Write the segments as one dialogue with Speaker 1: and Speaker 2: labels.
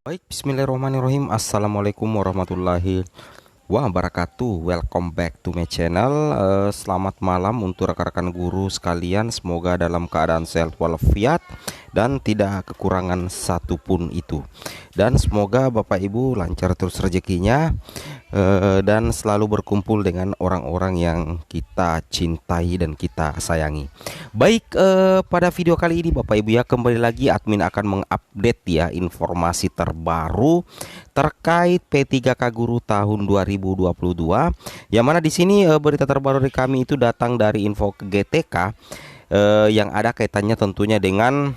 Speaker 1: Baik, bismillahirrahmanirrahim. Assalamualaikum warahmatullahi wabarakatuh. Welcome back to my channel. Selamat malam untuk rekan-rekan guru sekalian. Semoga dalam keadaan sehat walafiat dan tidak kekurangan satupun itu. Dan semoga Bapak Ibu lancar terus rezekinya, dan selalu berkumpul dengan orang-orang yang kita cintai dan kita sayangi. Baik, pada video kali ini Bapak Ibu ya, kembali lagi admin akan mengupdate ya informasi terbaru terkait P3K Guru tahun 2022. Yang mana di sini berita terbaru dari kami itu datang dari info GTK, yang ada kaitannya tentunya dengan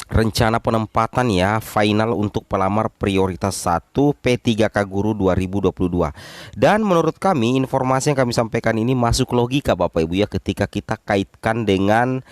Speaker 1: rencana penempatan ya final untuk pelamar prioritas 1 P3K Guru 2022. Dan menurut kami informasi yang kami sampaikan ini masuk logika Bapak Ibu ya, ketika kita kaitkan dengan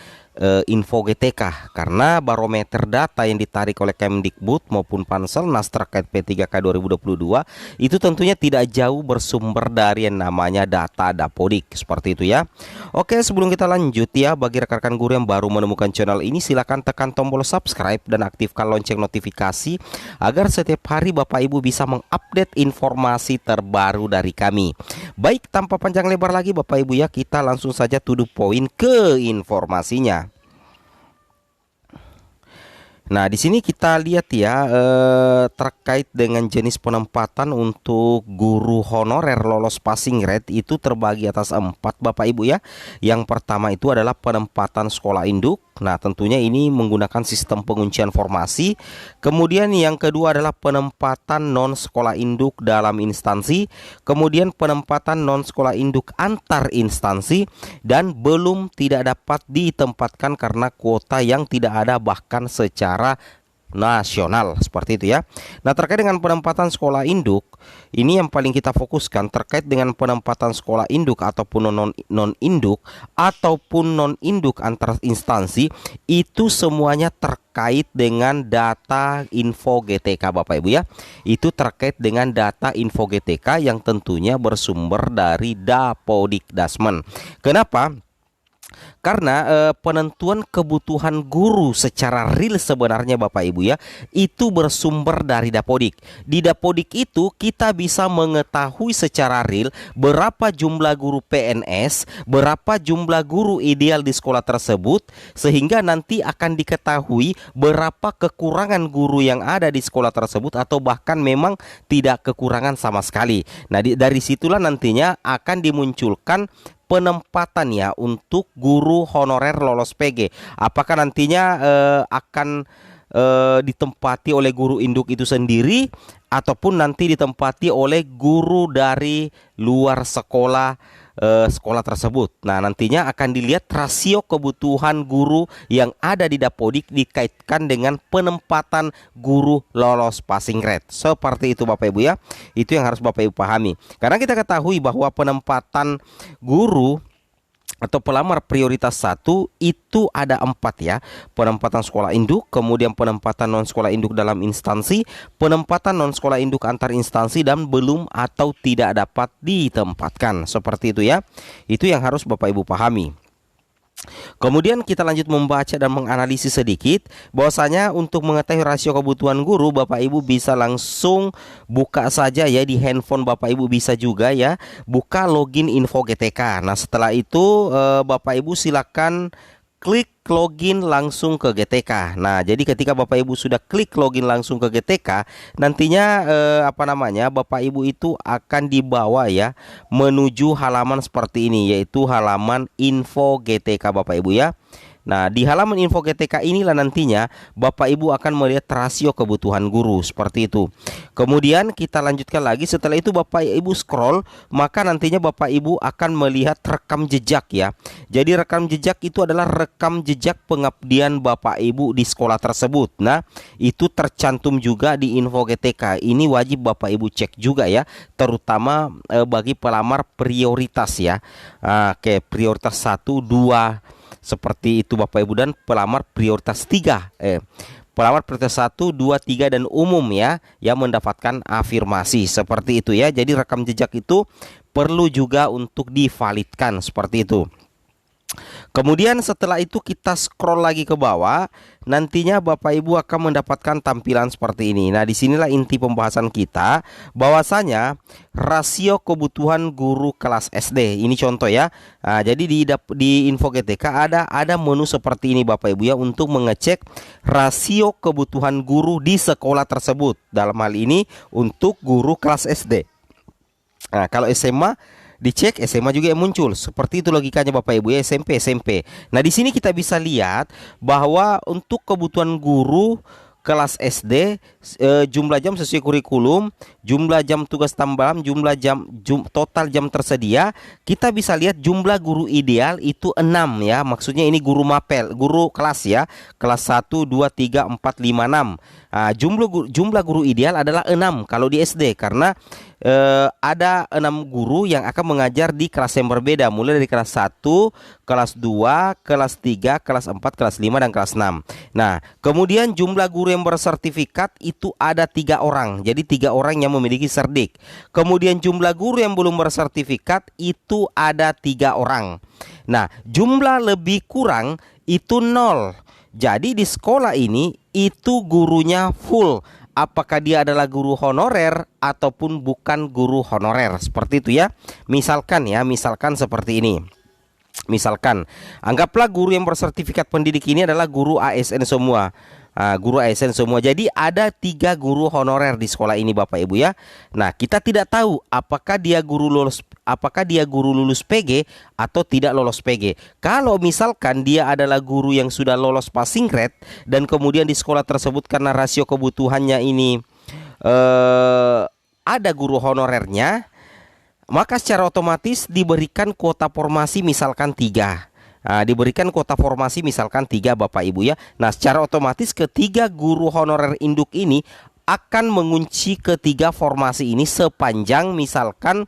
Speaker 1: info GTK, karena barometer data yang ditarik oleh Kemdikbud maupun Panselnas terkait P3K 2022 itu tentunya tidak jauh bersumber dari yang namanya data Dapodik, seperti itu ya. Oke, sebelum kita lanjut ya, bagi rekan-rekan guru yang baru menemukan channel ini, silahkan tekan tombol subscribe dan aktifkan lonceng notifikasi agar setiap hari Bapak Ibu bisa mengupdate informasi terbaru dari kami. Baik, tanpa panjang lebar lagi Bapak Ibu ya, kita langsung saja to the point ke informasinya. Nah, di sini kita lihat ya, terkait dengan jenis penempatan untuk guru honorer lolos passing rate itu terbagi atas 4 Bapak Ibu ya. Yang pertama itu adalah penempatan sekolah induk. Nah, tentunya ini menggunakan sistem penguncian formasi. Kemudian yang kedua adalah penempatan non sekolah induk dalam instansi. Kemudian penempatan non sekolah induk antar instansi, dan belum tidak dapat ditempatkan karena kuota yang tidak ada bahkan secara nasional, seperti itu ya. Nah, terkait dengan penempatan sekolah induk, ini yang paling kita fokuskan terkait dengan penempatan sekolah induk ataupun non induk ataupun non induk antar instansi, itu semuanya terkait dengan data info GTK Bapak Ibu ya. Itu terkait dengan data info GTK yang tentunya bersumber dari Dapodikdasmen. Kenapa? Karena penentuan kebutuhan guru secara real sebenarnya Bapak Ibu ya, itu bersumber dari Dapodik. Di Dapodik itu kita bisa mengetahui secara real berapa jumlah guru PNS, berapa jumlah guru ideal di sekolah tersebut, sehingga nanti akan diketahui berapa kekurangan guru yang ada di sekolah tersebut, atau bahkan memang tidak kekurangan sama sekali. Nah, dari situlah nantinya akan dimunculkan penempatan ya untuk guru honorer lolos PG. Apakah nantinya akan ditempati oleh guru induk itu sendiri, ataupun nanti ditempati oleh guru dari luar sekolah tersebut. Nah, nantinya akan dilihat rasio kebutuhan guru yang ada di Dapodik dikaitkan dengan penempatan guru lolos passing rate. Seperti itu Bapak Ibu ya. Itu yang harus Bapak Ibu pahami. Karena kita ketahui bahwa penempatan guru atau pelamar prioritas 1 itu ada 4 ya. Penempatan sekolah induk, kemudian penempatan non sekolah induk dalam instansi, penempatan non sekolah induk antar instansi, dan belum atau tidak dapat ditempatkan. Seperti itu ya. Itu yang harus Bapak Ibu pahami. Kemudian kita lanjut membaca dan menganalisis sedikit bahwasanya untuk mengetahui rasio kebutuhan guru, Bapak Ibu bisa langsung buka saja ya di handphone Bapak Ibu, bisa juga ya buka login info GTK. Nah, setelah itu Bapak Ibu silakan klik login langsung ke GTK. Nah, jadi ketika Bapak Ibu sudah klik login langsung ke GTK, nantinya Bapak Ibu itu akan dibawa ya menuju halaman seperti ini, yaitu halaman info GTK Bapak Ibu ya. Nah, di halaman info GTK inilah nantinya Bapak Ibu akan melihat rasio kebutuhan guru, seperti itu. Kemudian kita lanjutkan lagi, setelah itu Bapak Ibu scroll, maka nantinya Bapak Ibu akan melihat rekam jejak ya. Jadi rekam jejak itu adalah rekam jejak pengabdian Bapak Ibu di sekolah tersebut. Nah, itu tercantum juga di info GTK. Ini wajib Bapak Ibu cek juga ya, terutama bagi pelamar prioritas ya. Oke, prioritas 1, 2, seperti itu Bapak Ibu, dan pelamar prioritas 3. Pelamar prioritas 1, 2, 3 dan umum ya, yang mendapatkan afirmasi, seperti itu ya. Jadi rekam jejak itu perlu juga untuk divalidkan, seperti itu. Kemudian setelah itu kita scroll lagi ke bawah. nantinya Bapak Ibu akan mendapatkan tampilan seperti ini. Nah, disinilah inti pembahasan kita, bahwasanya rasio kebutuhan guru kelas SD. Ini contoh ya. Nah, jadi di Info GTK ada menu seperti ini Bapak Ibu ya, untuk mengecek rasio kebutuhan guru di sekolah tersebut. Dalam hal ini untuk guru kelas SD. Nah, kalau SMA dicek, SMA juga yang muncul. Seperti itu logikanya Bapak Ibu ya, SMP. Nah, di sini kita bisa lihat bahwa untuk kebutuhan guru kelas SD, jumlah jam sesuai kurikulum, jumlah jam tugas tambahan, total jam tersedia, kita bisa lihat jumlah guru ideal itu 6 ya. Maksudnya ini guru mapel, guru kelas ya. Kelas 1, 2, 3, 4, 5, 6. Nah, jumlah guru ideal adalah 6 kalau di SD, karena ada 6 guru yang akan mengajar di kelas yang berbeda, mulai dari kelas 1, kelas 2, kelas 3, kelas 4, kelas 5, dan kelas 6. Nah, kemudian jumlah guru yang bersertifikat itu ada 3 orang. Jadi 3 orang yang memiliki serdik. Kemudian jumlah guru yang belum bersertifikat itu ada 3 orang. Nah, jumlah lebih kurang itu 0. Jadi di sekolah ini itu gurunya full. Apakah dia adalah guru honorer ataupun bukan guru honorer, seperti itu ya. Misalkan seperti ini. Misalkan, anggaplah guru yang bersertifikat pendidik ini adalah guru ASN semua. Guru ASN semua. Jadi ada 3 guru honorer di sekolah ini Bapak Ibu ya. Nah, kita tidak tahu apakah dia guru lulus PG atau tidak lolos PG. Kalau misalkan dia adalah guru yang sudah lolos passing grade, dan kemudian di sekolah tersebut karena rasio kebutuhannya ini ada guru honorernya, maka secara otomatis diberikan kuota formasi misalkan 3. Diberikan kuota formasi misalkan 3 Bapak Ibu ya. Nah, secara otomatis ketiga guru honorer induk ini akan mengunci ketiga formasi ini sepanjang misalkan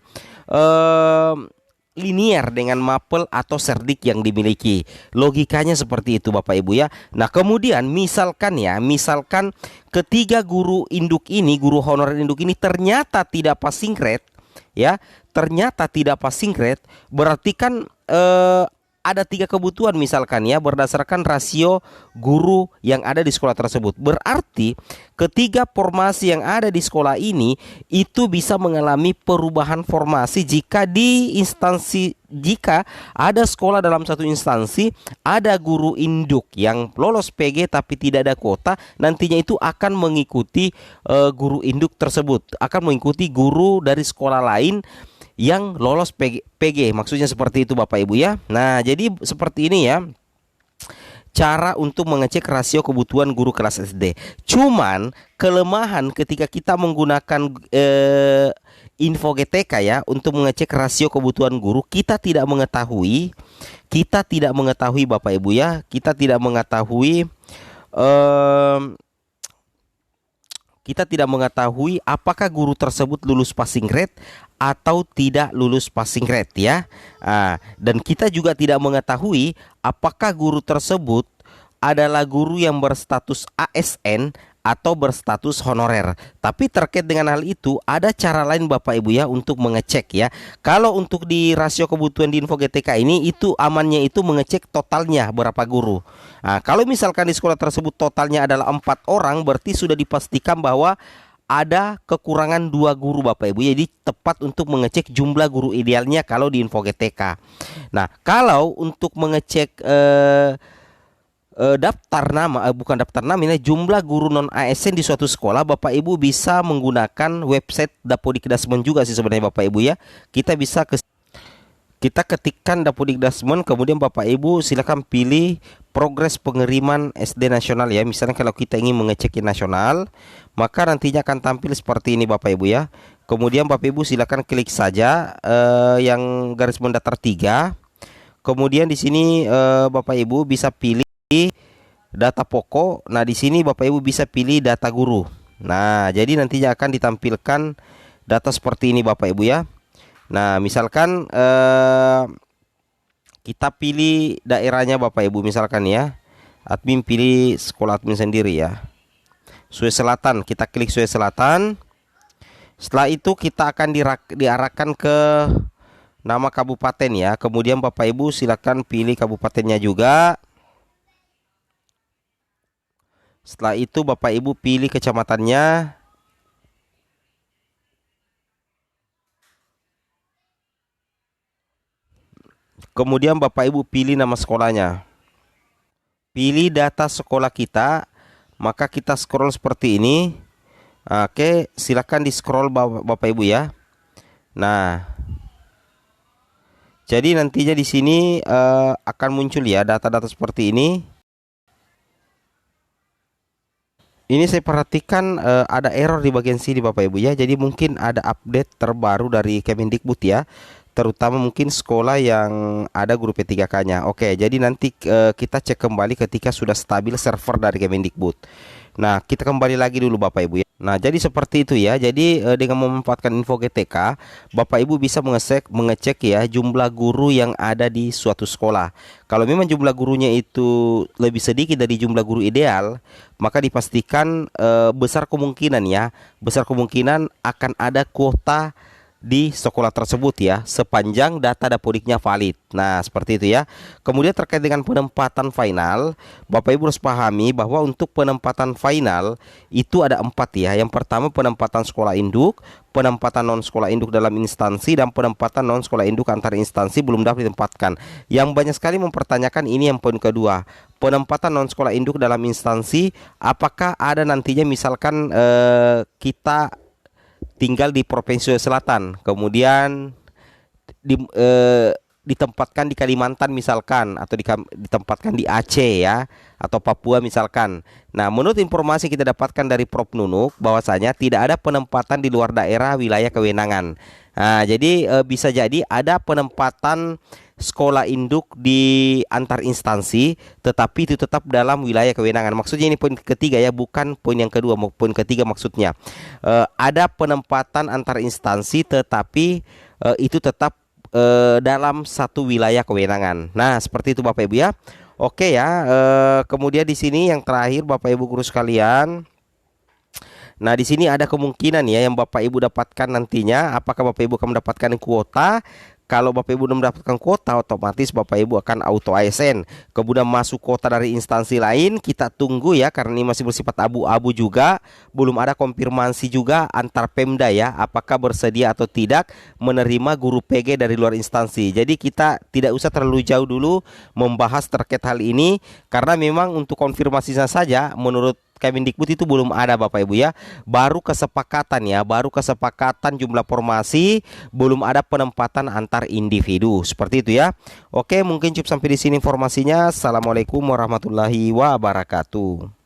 Speaker 1: linier dengan mapel atau serdik yang dimiliki. Logikanya seperti itu Bapak Ibu ya. Nah, kemudian misalkan ketiga guru induk ini, guru honorer induk ini ternyata tidak passing grade ya. Ternyata tidak passing grade, berarti kan ada 3 kebutuhan misalkan ya, berdasarkan rasio guru yang ada di sekolah tersebut. Berarti ketiga formasi yang ada di sekolah ini itu bisa mengalami perubahan formasi jika ada sekolah dalam satu instansi ada guru induk yang lolos PG tapi tidak ada kuota, nantinya itu akan mengikuti guru induk tersebut, akan mengikuti guru dari sekolah lain yang lolos PG. Maksudnya seperti itu Bapak Ibu ya. Nah, jadi seperti ini ya cara untuk mengecek rasio kebutuhan guru kelas SD. Cuman kelemahan ketika kita menggunakan Info GTK ya untuk mengecek rasio kebutuhan guru, kita tidak mengetahui Bapak Ibu ya, kita tidak mengetahui apakah guru tersebut lulus passing grade atau tidak lulus passing grade ya. Dan kita juga tidak mengetahui apakah guru tersebut adalah guru yang berstatus ASN atau berstatus honorer. Tapi terkait dengan hal itu ada cara lain Bapak Ibu ya untuk mengecek ya. Kalau untuk di rasio kebutuhan di Info GTK ini, itu amannya itu mengecek totalnya berapa guru. Kalau misalkan di sekolah tersebut totalnya adalah 4 orang, berarti sudah dipastikan bahwa ada kekurangan 2 guru Bapak Ibu. Jadi tepat untuk mengecek jumlah guru idealnya kalau di Info GTK. Nah, kalau untuk mengecek jumlah guru non ASN di suatu sekolah, Bapak Ibu bisa menggunakan website Dapodikdasmen juga sih sebenarnya Bapak Ibu ya. Kita ketikkan Dapodikdasmen, kemudian Bapak Ibu silakan pilih progres pengiriman SD nasional ya. Misalnya kalau kita ingin mengecek nasional, maka nantinya akan tampil seperti ini Bapak Ibu ya. Kemudian Bapak Ibu silakan klik saja yang garis mendatar 3. Kemudian di sini Bapak Ibu bisa pilih data pokok. Nah, di sini Bapak Ibu bisa pilih data guru. Nah, jadi nantinya akan ditampilkan data seperti ini Bapak Ibu ya. Nah, misalkan kita pilih daerahnya Bapak Ibu, misalkan ya. Admin pilih sekolah admin sendiri ya. Sulawesi Selatan, kita klik Sulawesi Selatan. Setelah itu kita akan diarahkan ke nama kabupaten ya. Kemudian Bapak Ibu silakan pilih kabupatennya juga. Setelah itu Bapak Ibu pilih kecamatannya. Kemudian Bapak Ibu pilih nama sekolahnya. Pilih data sekolah kita, maka kita scroll seperti ini. Oke, silakan di scroll Bapak Ibu ya. Nah, jadi nantinya di sini akan muncul ya data-data seperti ini. Ini saya perhatikan ada error di bagian sini Bapak Ibu ya. Jadi mungkin ada update terbaru dari Kemendikbud ya. Terutama mungkin sekolah yang ada guru P3K-nya. Oke, jadi nanti kita cek kembali ketika sudah stabil server dari Kemendikbud. Nah, kita kembali lagi dulu Bapak Ibu ya. Nah, jadi seperti itu ya. Jadi dengan memanfaatkan info GTK, Bapak Ibu bisa mengecek ya jumlah guru yang ada di suatu sekolah. Kalau memang jumlah gurunya itu lebih sedikit dari jumlah guru ideal, maka dipastikan besar kemungkinan akan ada kuota di sekolah tersebut ya, sepanjang data dapodiknya valid. Nah, seperti itu ya. Kemudian terkait dengan penempatan final, Bapak Ibu harus pahami bahwa untuk penempatan final itu ada 4 ya. Yang pertama penempatan sekolah induk, penempatan non sekolah induk dalam instansi, dan penempatan non sekolah induk antar instansi belum dapat ditempatkan. Yang banyak sekali mempertanyakan ini yang poin kedua. Penempatan non sekolah induk dalam instansi, apakah ada nantinya misalkan kita tinggal di Provinsi Selatan, kemudian ditempatkan di Kalimantan misalkan, atau ditempatkan di Aceh ya, atau Papua misalkan. Nah, menurut informasi kita dapatkan dari Prof Nunuk bahwasanya tidak ada penempatan di luar daerah wilayah kewenangan. Nah, jadi bisa jadi ada penempatan sekolah induk di antar instansi, tetapi itu tetap dalam wilayah kewenangan. Maksudnya ini poin ketiga ya, bukan poin yang kedua. Poin ketiga maksudnya ada penempatan antar instansi, tetapi itu tetap dalam satu wilayah kewenangan. Nah, seperti itu Bapak Ibu ya. Oke ya. Kemudian di sini yang terakhir Bapak Ibu guru sekalian. Nah, di sini ada kemungkinan ya yang Bapak Ibu dapatkan nantinya. Apakah Bapak Ibu akan mendapatkan kuota? Kalau Bapak Ibu belum mendapatkan kuota, otomatis Bapak Ibu akan auto ASN. Kemudian masuk kuota dari instansi lain, kita tunggu ya, karena ini masih bersifat abu-abu juga. Belum ada konfirmasi juga antar Pemda ya, apakah bersedia atau tidak menerima guru PG dari luar instansi. Jadi kita tidak usah terlalu jauh dulu membahas terkait hal ini, karena memang untuk konfirmasinya saja menurut Kemendikbud itu belum ada Bapak Ibu ya. Baru kesepakatan ya, baru kesepakatan jumlah formasi, belum ada penempatan antar individu. Seperti itu ya. Oke, mungkin cukup sampai di sini informasinya. Assalamualaikum warahmatullahi wabarakatuh.